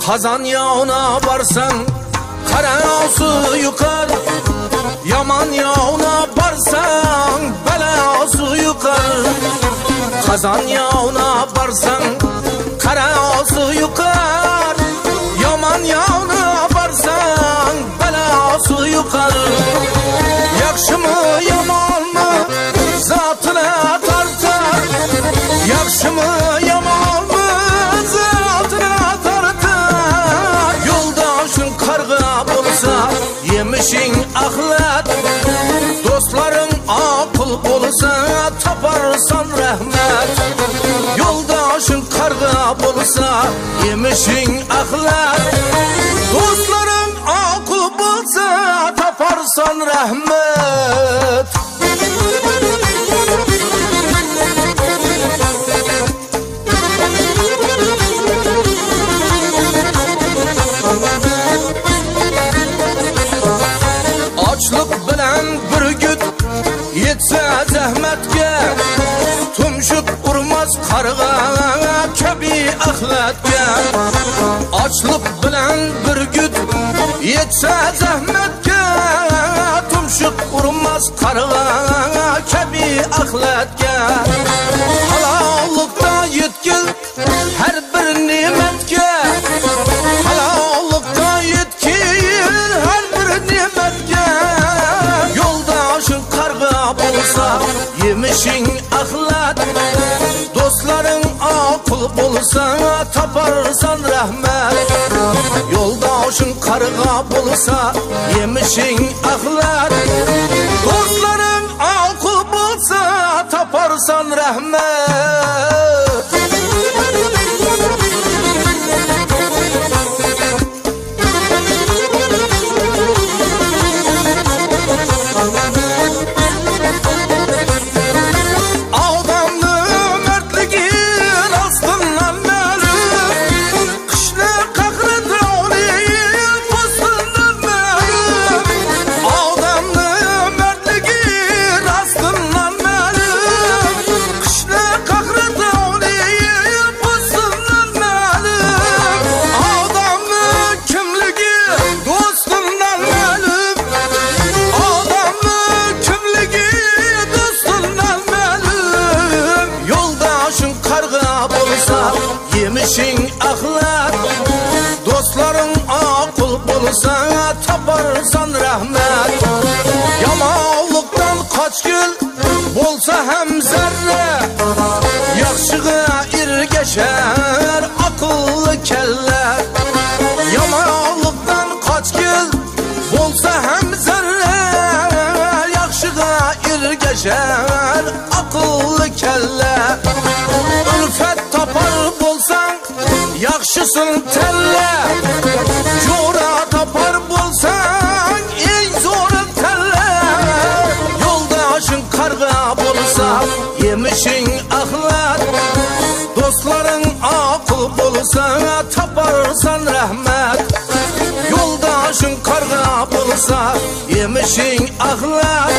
Kazan yağına varsan kara su yukar, yaman yağına varsan bela su yukar. Kazan yağına varsan kara su yukar, yaman yağına varsan bela su yukar. Yakşı mı yaman mı zatına tartar, yakşı mı yaman mı zatına tartar. Yoldaşın karga bulsa yemişin ahlat, dostların akıl bulsa taparsan rahmet. Yoldaşın karga bulsa yemişin ahlat, dostların akıl bulsa taparsan rahmet. Açlık bilen bir güt yetse zahmetke, tumşuk urmaz karga kebi ahlatke. Açlık bilen bir güt yetse zahmetke, tumşuk urmaz karga kebi ahlatke. Halallıkta yetkil her bir nimetke, halallıkta yetkil her bir nimetke. Yoldaşın karga bulsa yemişin ahlat, dostların akıl bulsa taparsan rahmet. Yoldaşın karga bulsa yemişin ahlat, dostların akıl bulsa taparsan rahmet. Yemişin ahlat, dostların akıl bulsa taparsan rahmet. Yamanlıktan kaç gül bolsa hem zerre, yakşığa irgeşer akıllı kelle. Yamanlıktan kaç gül bolsa hem zerre, yakşığa irgeşer akıllı kelle. Ülfet tapar bolsan yakşısın telle, jora tapar bolsan ey zora telle. Yoldaşın karga bolsa yemişin ahlat, dostların akıl bolsa taparsan rahmet. Yoldaşın karga bolsa yemişin ahlat,